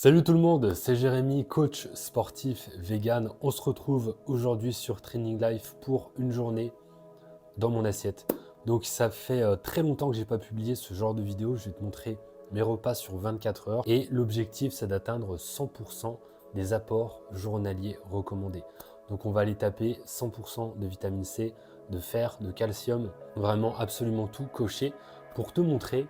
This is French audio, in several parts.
Salut tout le monde, c'est Jérémy, coach sportif vegan. On se retrouve aujourd'hui sur Training Life pour une journée dans mon assiette. Donc ça fait très longtemps que j'ai pas publié ce genre de vidéo. Je vais te montrer mes repas sur 24 heures et l'objectif c'est d'atteindre 100% des apports journaliers recommandés. Donc on va aller taper 100% de vitamine C, de fer, de calcium, vraiment absolument tout coché pour te montrer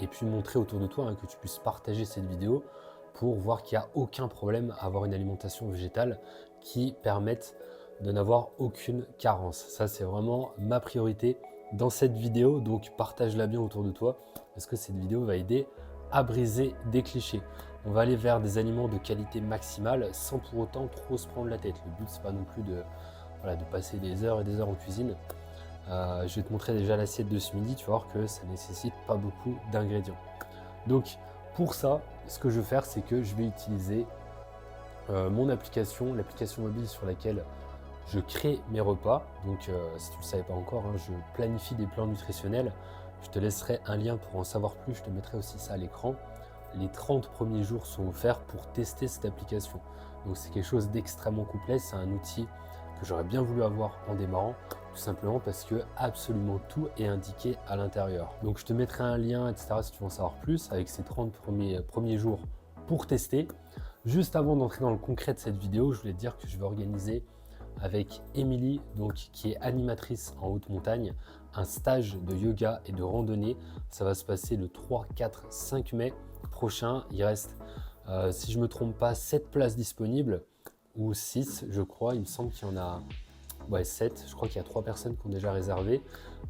et puis montrer autour de toi, que tu puisses partager cette vidéo pour voir qu'il n'y a aucun problème à avoir une alimentation végétale qui permette de n'avoir aucune carence. Ça, c'est vraiment ma priorité dans cette vidéo, donc partage-la bien autour de toi parce que cette vidéo va aider à briser des clichés. On va aller vers des aliments de qualité maximale sans pour autant trop se prendre la tête. Le but, c'est pas non plus de passer des heures et des heures en cuisine. Je vais te montrer déjà l'assiette de ce midi, tu vas voir que ça nécessite pas beaucoup d'ingrédients. Donc pour ça, ce que je vais faire, c'est que je vais utiliser mon application, l'application mobile sur laquelle je crée mes repas. Donc si tu ne le savais pas encore, je planifie des plans nutritionnels. Je te laisserai un lien pour en savoir plus, je te mettrai aussi ça à l'écran. Les 30 premiers jours sont offerts pour tester cette application. Donc c'est quelque chose d'extrêmement complet, c'est un outil que j'aurais bien voulu avoir en démarrant, tout simplement parce que absolument tout est indiqué à l'intérieur. Donc je te mettrai un lien, etc. si tu veux en savoir plus, avec ces 30 premiers jours pour tester. Juste avant d'entrer dans le concret de cette vidéo, je voulais te dire que je vais organiser avec Émilie, qui est animatrice en haute montagne, un stage de yoga et de randonnée. Ça va se passer le 3, 4, 5 mai prochain. Il reste, si je ne me trompe pas, 7 places disponibles, ou 6, je crois. Il me semble qu'il y en a 7. Je crois qu'il y a 3 personnes qui ont déjà réservé.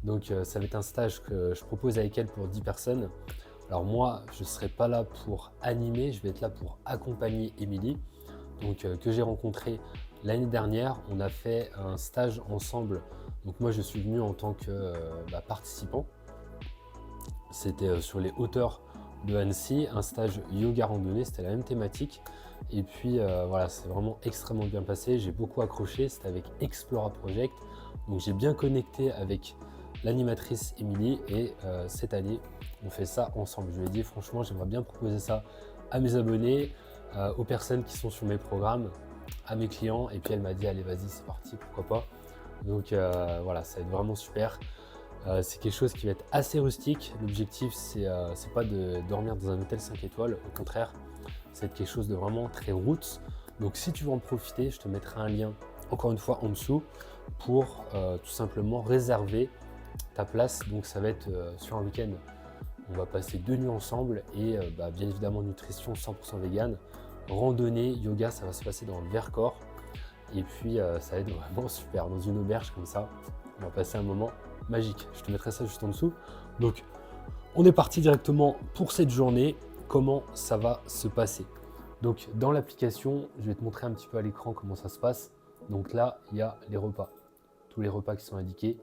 Donc ça va être un stage que je propose avec elle pour 10 personnes. Alors moi, je ne serai pas là pour animer, je vais être là pour accompagner Émilie, que j'ai rencontrée l'année dernière. On a fait un stage ensemble. Donc moi, je suis venu en tant que participant. C'était sur les hauteurs de Annecy, un stage yoga randonnée, c'était la même thématique. Et puis voilà, c'est vraiment extrêmement bien passé. J'ai beaucoup accroché, c'était avec Explora Project. Donc j'ai bien connecté avec l'animatrice Émilie et cette année, on fait ça ensemble. Je lui ai dit franchement, j'aimerais bien proposer ça à mes abonnés, aux personnes qui sont sur mes programmes, à mes clients. Et puis elle m'a dit allez vas-y, c'est parti, pourquoi pas. Donc voilà, ça va être vraiment super. C'est quelque chose qui va être assez rustique. L'objectif, c'est pas de dormir dans un hôtel 5 étoiles. Au contraire, c'est quelque chose de vraiment très roots. Donc si tu veux en profiter, je te mettrai un lien, encore une fois, en dessous pour tout simplement réserver ta place. Donc ça va être sur un week-end. On va passer 2 nuits ensemble et bien évidemment nutrition 100% vegan. Randonnée, yoga, ça va se passer dans le Vercors. Et puis ça va être vraiment super dans une auberge comme ça. On va passer un moment magique. Je te mettrai ça juste en dessous. Donc on est parti directement pour cette journée. Comment ça va se passer? Donc dans l'application, je vais te montrer un petit peu à l'écran comment ça se passe. Donc là, il y a les repas. Tous les repas qui sont indiqués.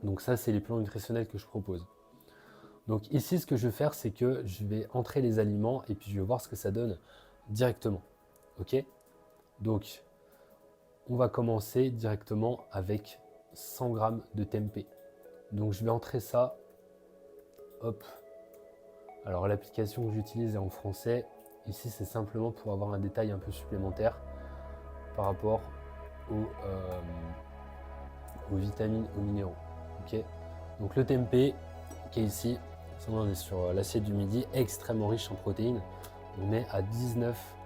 Donc ça, c'est les plans nutritionnels que je propose. Donc ici, ce que je vais faire, c'est que je vais entrer les aliments et puis je vais voir ce que ça donne directement. Ok? Donc, on va commencer directement avec 100 g de tempeh. Donc je vais entrer ça. Hop. Alors l'application que j'utilise est en français. Ici, c'est simplement pour avoir un détail un peu supplémentaire par rapport aux vitamines, aux minéraux. Ok. Donc le tempeh qui est ici, on est sur l'assiette du midi, extrêmement riche en protéines. On est à 19,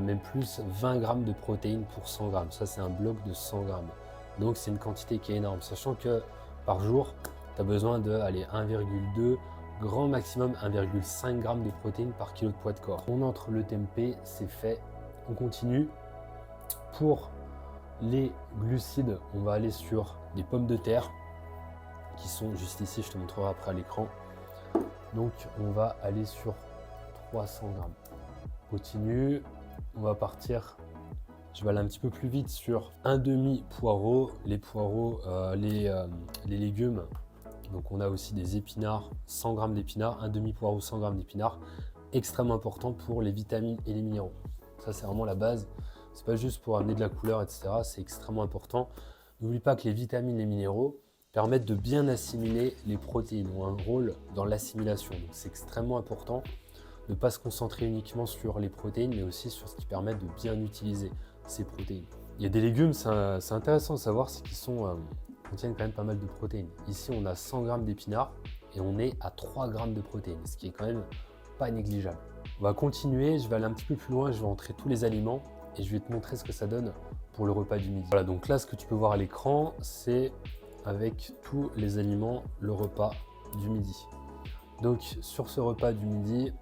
même plus 20 g de protéines pour 100 g. Ça, c'est un bloc de 100 g. Donc c'est une quantité qui est énorme, sachant que par jour, tu as besoin de 1,2, grand maximum 1,5 g de protéines par kilo de poids de corps. On entre le tempeh, c'est fait. On continue. Pour les glucides, on va aller sur des pommes de terre qui sont juste ici, je te montrerai après à l'écran. Donc on va aller sur 300 g. Continue, on va partir, je vais aller un petit peu plus vite sur un demi poireau. Les poireaux, les légumes, donc on a aussi des épinards, 100 g d'épinards, un demi poireau, 100 g d'épinards, extrêmement important pour les vitamines et les minéraux. Ça, c'est vraiment la base. C'est pas juste pour amener de la couleur, etc. C'est extrêmement important. N'oublie pas que les vitamines et les minéraux permettent de bien assimiler les protéines, ont un rôle dans l'assimilation. Donc c'est extrêmement important. ne pas se concentrer uniquement sur les protéines, mais aussi sur ce qui permet de bien utiliser ces protéines. Il y a des légumes, c'est intéressant de savoir, c'est qu'ils contiennent quand même pas mal de protéines. Ici, on a 100 g d'épinards et on est à 3 g de protéines, ce qui est quand même pas négligeable. On va continuer, je vais aller un petit peu plus loin, je vais entrer tous les aliments et je vais te montrer ce que ça donne pour le repas du midi. Voilà, donc là, ce que tu peux voir à l'écran, c'est avec tous les aliments, le repas du midi. Donc sur ce repas du midi,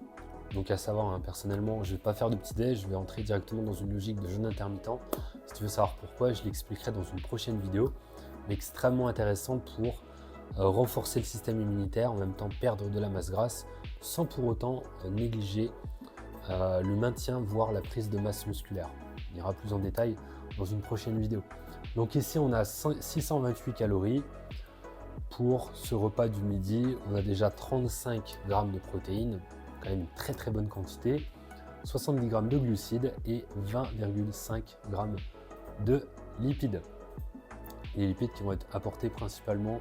donc à savoir, hein, personnellement, je ne vais pas faire de petit-déj, je vais entrer directement dans une logique de jeûne intermittent. Si tu veux savoir pourquoi, je l'expliquerai dans une prochaine vidéo, mais extrêmement intéressant pour renforcer le système immunitaire, en même temps perdre de la masse grasse, sans pour autant négliger le maintien, voire la prise de masse musculaire. On ira plus en détail dans une prochaine vidéo. Donc ici, on a 628 calories. Pour ce repas du midi, on a déjà 35 g de protéines, quand même une très très bonne quantité, 70 g de glucides et 20,5 g de lipides. Les lipides qui vont être apportés principalement,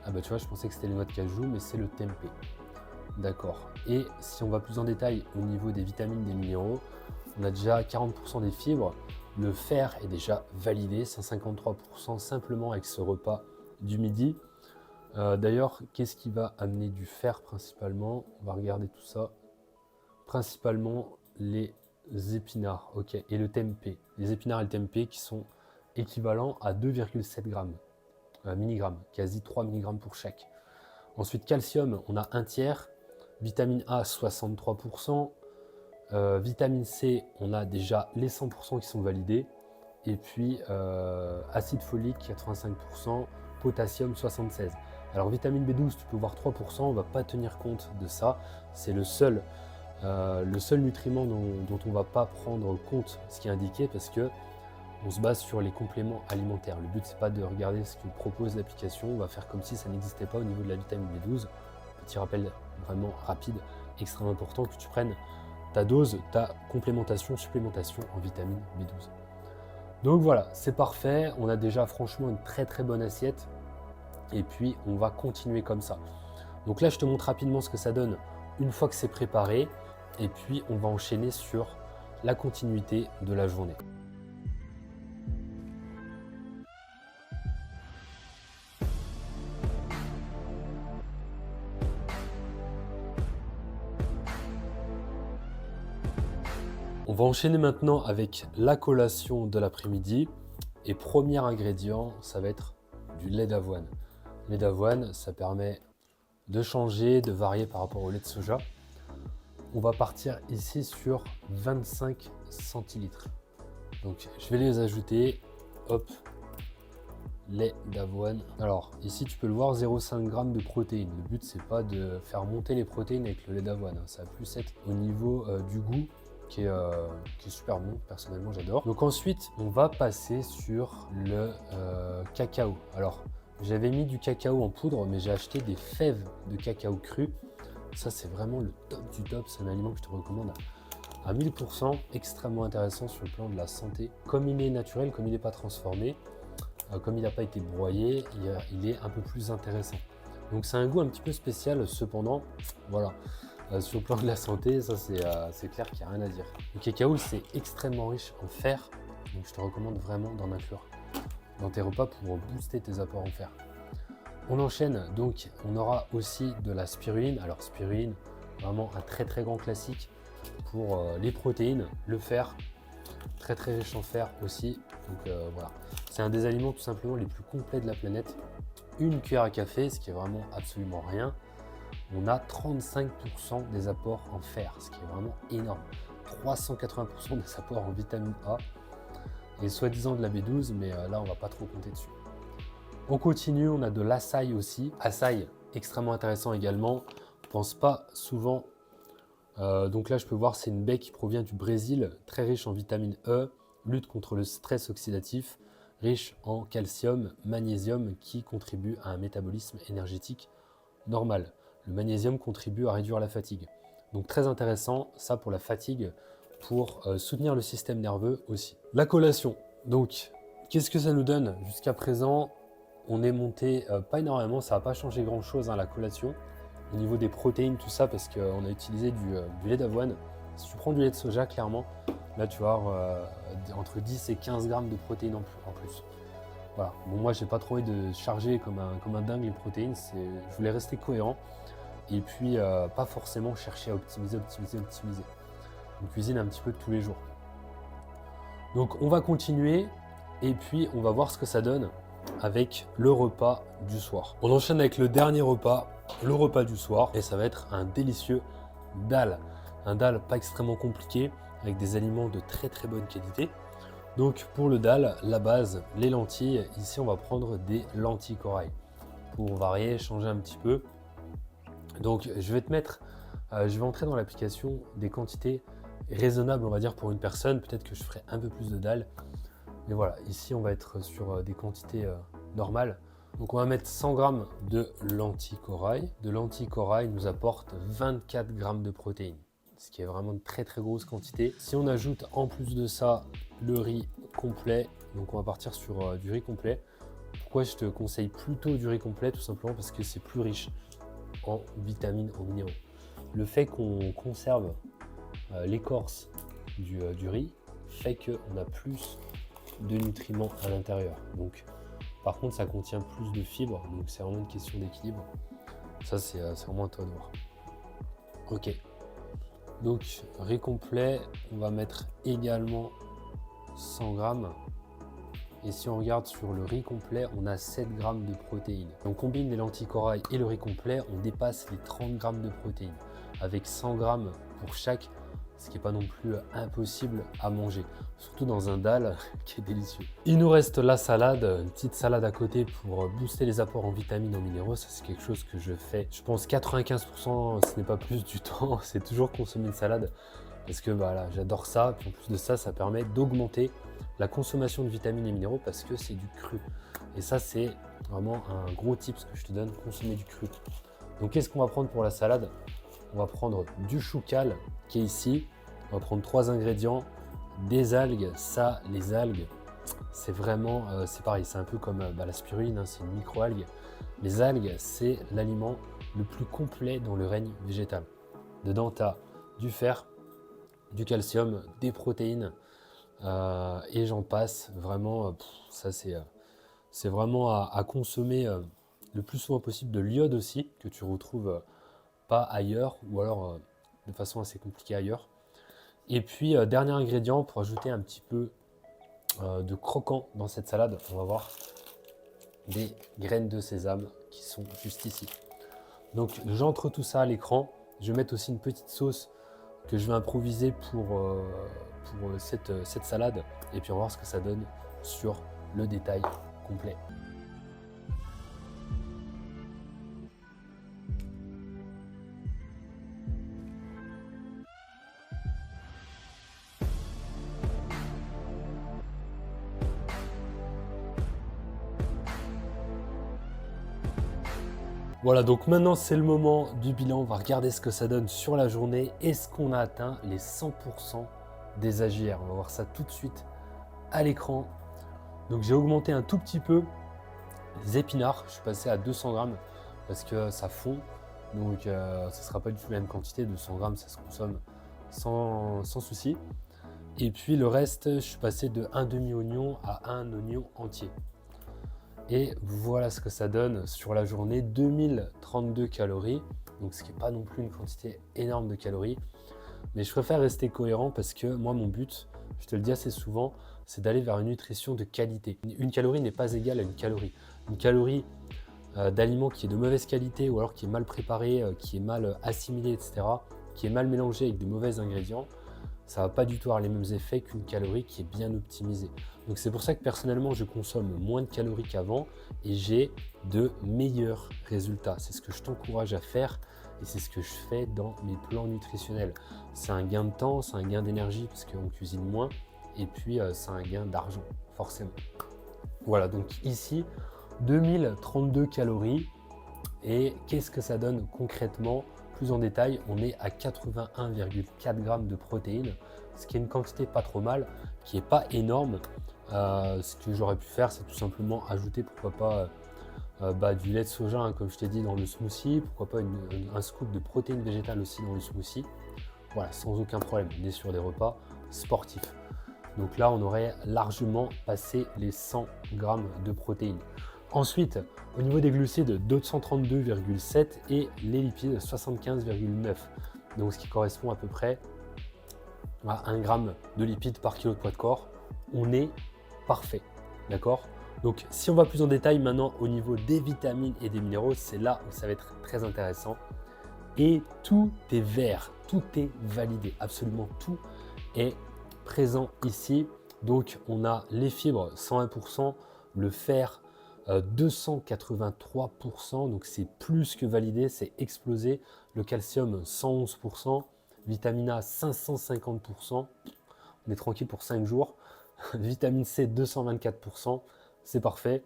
ah bah tu vois, je pensais que c'était les noix de cajou, mais c'est le tempeh. D'accord. Et si on va plus en détail au niveau des vitamines, des minéraux, on a déjà 40% des fibres. Le fer est déjà validé, 153% simplement avec ce repas du midi. D'ailleurs, qu'est-ce qui va amener du fer principalement? On va regarder tout ça. Principalement les épinards, ok, et le tempeh. Les épinards et le tempeh qui sont équivalents à 2,7 mg, quasi 3 mg pour chaque. Ensuite, calcium, on a un tiers. Vitamine A, 63%. Vitamine C, on a déjà les 100% qui sont validés. Et puis, acide folique, 85%. Potassium, 76%. Alors, vitamine B12, tu peux voir 3%. On ne va pas tenir compte de ça. C'est le seul nutriment dont on ne va pas prendre compte ce qui est indiqué parce que on se base sur les compléments alimentaires. Le but, c'est pas de regarder ce que propose l'application. On va faire comme si ça n'existait pas au niveau de la vitamine B12. Petit rappel vraiment rapide, extrêmement important, que tu prennes ta dose, ta complémentation, supplémentation en vitamine B12. Donc voilà, c'est parfait. On a déjà franchement une très très bonne assiette. Et puis, on va continuer comme ça. Donc là, je te montre rapidement ce que ça donne une fois que c'est préparé. Et puis, on va enchaîner sur la continuité de la journée. On va enchaîner maintenant avec la collation de l'après-midi. Et premier ingrédient, ça va être du lait d'avoine. Le lait d'avoine, ça permet de changer, de varier par rapport au lait de soja. On va partir ici sur 25 centilitres. Donc je vais les ajouter. Hop, lait d'avoine. Alors ici tu peux le voir, 0,5 g de protéines. Le but c'est pas de faire monter les protéines avec le lait d'avoine. Ça va plus être au niveau du goût qui est super bon, personnellement j'adore. Donc ensuite on va passer sur le cacao. Alors j'avais mis du cacao en poudre, mais j'ai acheté des fèves de cacao cru. Ça c'est vraiment le top du top, c'est un aliment que je te recommande à 1000%, extrêmement intéressant sur le plan de la santé. Comme il est naturel, comme il n'est pas transformé, comme il n'a pas été broyé, il est un peu plus intéressant. Donc c'est un goût un petit peu spécial, cependant, voilà. Sur le plan de la santé, ça c'est clair qu'il n'y a rien à dire. Le cacao, c'est extrêmement riche en fer, donc je te recommande vraiment d'en inclure dans tes repas pour booster tes apports en fer. On enchaîne, donc on aura aussi de la spiruline. Alors spiruline, vraiment un très très grand classique pour les protéines, le fer, très très riche en fer aussi. Donc voilà, c'est un des aliments tout simplement les plus complets de la planète. Une cuillère à café, ce qui est vraiment absolument rien. On a 35% des apports en fer, ce qui est vraiment énorme. 380% des apports en vitamine A et soi-disant de la B12, mais là on va pas trop compter dessus. On continue, on a de l'açaï aussi. Açaï, extrêmement intéressant également. On pense pas souvent. Donc là je peux voir c'est une baie qui provient du Brésil, très riche en vitamine E, lutte contre le stress oxydatif, riche en calcium, magnésium qui contribue à un métabolisme énergétique normal. Le magnésium contribue à réduire la fatigue. Donc très intéressant, ça pour la fatigue, pour soutenir le système nerveux aussi. La collation, donc qu'est-ce que ça nous donne? Jusqu'à présent, on est monté pas énormément, ça n'a pas changé grand chose la collation. au niveau des protéines, tout ça, parce qu'on a utilisé du lait d'avoine. Si tu prends du lait de soja, clairement, là tu vas avoir entre 10 et 15 grammes de protéines en plus. Voilà. Bon, moi, j'ai pas trop envie de charger comme un dingue les protéines. Je voulais rester cohérent et puis pas forcément chercher à optimiser. Une cuisine un petit peu tous les jours. Donc, on va continuer et puis on va voir ce que ça donne avec le repas du soir. On enchaîne avec le dernier repas, le repas du soir, et ça va être un délicieux dal. Un dal pas extrêmement compliqué, avec des aliments de très très bonne qualité. Donc pour le dal, la base, les lentilles. Ici on va prendre des lentilles corail pour varier, changer un petit peu. Donc je vais entrer dans l'application des quantités raisonnables, on va dire, pour une personne. Peut-être que je ferai un peu plus de dal. Mais voilà, ici on va être sur des quantités normales. Donc on va mettre 100 g de lentilles corail. De lentilles corail nous apporte 24 g de protéines, ce qui est vraiment une très très grosse quantité. Si on ajoute en plus de ça le riz complet, donc on va partir sur du riz complet. Pourquoi je te conseille plutôt du riz complet? Tout simplement parce que c'est plus riche en vitamines, en minéraux. Le fait qu'on conserve l'écorce du riz fait qu'on a plus de nutriments à l'intérieur. Donc, par contre, ça contient plus de fibres, donc c'est vraiment une question d'équilibre. Ça, c'est vraiment à toi de voir. Ok. Donc, riz complet, on va mettre également 100 g. Et si on regarde sur le riz complet, on a 7 g de protéines. On combine les lentilles corail et le riz complet, on dépasse les 30 g de protéines. Avec 100 g pour chaque, ce qui n'est pas non plus impossible à manger, surtout dans un dal qui est délicieux. Il nous reste la salade, une petite salade à côté pour booster les apports en vitamines, en minéraux. Ça, c'est quelque chose que je fais, je pense 95%, ce n'est pas plus du temps, c'est toujours consommer une salade parce que voilà, j'adore ça. Puis en plus de ça, ça permet d'augmenter la consommation de vitamines et minéraux parce que c'est du cru. Et ça, c'est vraiment un gros tip que je te donne, consommer du cru. Donc qu'est-ce qu'on va prendre pour la salade? On va prendre du choucal qui est ici. On va prendre 3 ingrédients, des algues. Ça, les algues, c'est vraiment, c'est pareil, c'est un peu comme la spiruline, hein, c'est une micro-algue. Les algues, c'est l'aliment le plus complet dans le règne végétal. Dedans, tu as du fer, du calcium, des protéines et j'en passe. Vraiment, ça c'est vraiment à consommer le plus souvent possible. De l'iode aussi, que tu retrouves pas ailleurs ou alors de façon assez compliquée ailleurs. Et puis dernier ingrédient pour ajouter un petit peu de croquant dans cette salade, on va voir des graines de sésame qui sont juste ici. Donc j'entre tout ça à l'écran. Je vais mettre aussi une petite sauce que je vais improviser pour cette salade et puis on va voir ce que ça donne sur le détail complet. Voilà, donc maintenant c'est le moment du bilan. On va regarder ce que ça donne sur la journée. Est-ce qu'on a atteint les 100% des AGR? On va voir ça tout de suite à l'écran. Donc j'ai augmenté un tout petit peu les épinards. Je suis passé à 200 grammes parce que ça fond. Donc ça ne sera pas du tout la même quantité. 200 grammes, ça se consomme sans souci. Et puis le reste, je suis passé de un demi-oignon à un oignon entier. Et voilà ce que ça donne sur la journée, 2032 calories, donc ce qui n'est pas non plus une quantité énorme de calories. Mais je préfère rester cohérent parce que moi, mon but, je te le dis assez souvent, c'est d'aller vers une nutrition de qualité. Une calorie n'est pas égale à une calorie. Une calorie d'aliment qui est de mauvaise qualité ou alors qui est mal préparé, qui est mal assimilé, etc., qui est mal mélangé avec de mauvais ingrédients, ça ne va pas du tout avoir les mêmes effets qu'une calorie qui est bien optimisée. Donc c'est pour ça que personnellement je consomme moins de calories qu'avant et j'ai de meilleurs résultats. C'est ce que je t'encourage à faire et c'est ce que je fais dans mes plans nutritionnels. C'est un gain de temps, c'est un gain d'énergie parce qu'on cuisine moins et puis c'est un gain d'argent forcément. Voilà, donc ici 2032 calories et qu'est-ce que ça donne concrètement? Plus en détail, on est à 81,4 g de protéines, ce qui est une quantité pas trop mal, qui n'est pas énorme. Ce que j'aurais pu faire, c'est tout simplement ajouter, pourquoi pas, du lait de soja, hein, comme je t'ai dit, dans le smoothie. Pourquoi pas un scoop de protéines végétales aussi dans le smoothie. Voilà, sans aucun problème. On est sur des repas sportifs. Donc là, on aurait largement passé les 100 grammes de protéines. Ensuite, au niveau des glucides, 232,7 et les lipides, 75,9. Donc ce qui correspond à peu près à 1 gramme de lipides par kilo de poids de corps. On est parfait, d'accord? Donc si on va plus en détail maintenant au niveau des vitamines et des minéraux, c'est là où ça va être très intéressant. Et tout est vert, tout est validé, absolument tout est présent ici. Donc on a les fibres 101%, le fer 283%, donc c'est plus que validé, c'est explosé. Le calcium 111%, vitamine A 550%, on est tranquille pour 5 jours. Vitamine C 224%, c'est parfait.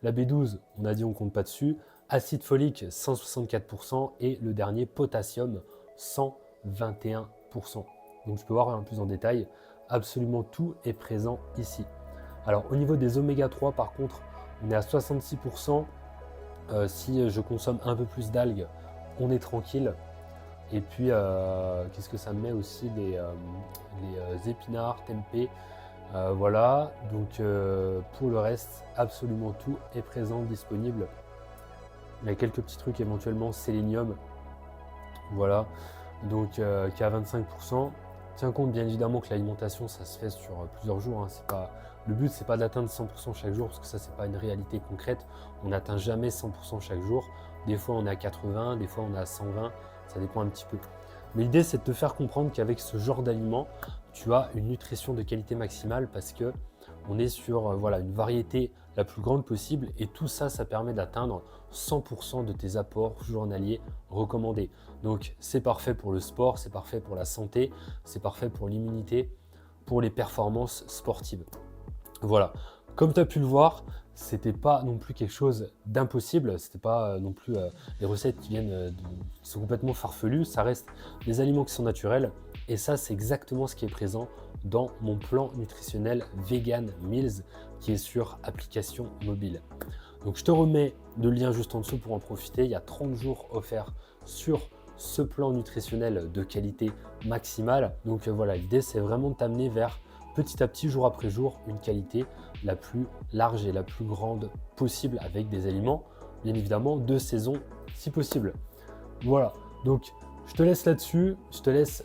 La B12, on a dit on compte pas dessus. Acide folique 164% et le dernier potassium 121%. Donc je peux voir un peu plus en détail, absolument tout est présent ici. Alors au niveau des oméga 3 par contre, on est à 66%. Si je consomme un peu plus d'algues, on est tranquille. Et puis qu'est-ce que ça me met aussi, les épinards, tempeh. Voilà, donc pour le reste, absolument tout est présent, disponible. Il y a quelques petits trucs, éventuellement sélénium, voilà, donc qui est à 25%. Tiens compte bien évidemment que l'alimentation, ça se fait sur plusieurs jours. Hein. Le but, c'est pas d'atteindre 100% chaque jour, parce que ça, c'est pas une réalité concrète. On n'atteint jamais 100% chaque jour. Des fois, on est à 80, des fois, on est à 120, ça dépend un petit peu. Mais l'idée, c'est de te faire comprendre qu'avec ce genre d'aliments, tu as une nutrition de qualité maximale parce que on est sur voilà, une variété la plus grande possible et tout ça, ça permet d'atteindre 100% de tes apports journaliers recommandés. Donc, c'est parfait pour le sport, c'est parfait pour la santé, c'est parfait pour l'immunité, pour les performances sportives. Voilà, comme tu as pu le voir, c'était pas non plus quelque chose d'impossible, c'était pas non plus des recettes qui sont complètement farfelues, ça reste des aliments qui sont naturels et ça c'est exactement ce qui est présent dans mon plan nutritionnel Vegan Meals qui est sur application mobile. Donc je te remets le lien juste en dessous pour en profiter, il y a 30 jours offerts sur ce plan nutritionnel de qualité maximale. Donc voilà, l'idée c'est vraiment de t'amener vers petit à petit, jour après jour, une qualité la plus large et la plus grande possible avec des aliments, bien évidemment, de saison si possible. Voilà, donc je te laisse là-dessus, je te laisse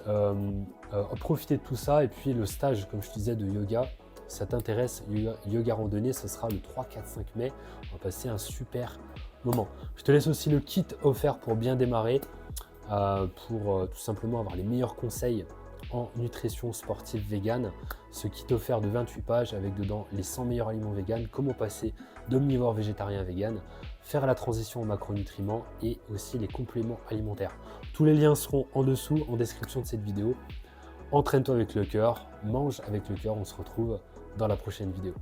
profiter de tout ça et puis le stage, comme je te disais, de yoga, si ça t'intéresse, yoga randonnée, ce sera le 3, 4, 5 mai, on va passer un super moment. Je te laisse aussi le kit offert pour bien démarrer, pour tout simplement avoir les meilleurs conseils en nutrition sportive vegan. Ce kit offert de 28 pages avec dedans les 100 meilleurs aliments vegan, comment passer d'omnivore végétarien à vegan, faire la transition aux macronutriments et aussi les compléments alimentaires. Tous les liens seront en dessous, en description de cette vidéo. Entraîne-toi avec le cœur, mange avec le cœur, on se retrouve dans la prochaine vidéo.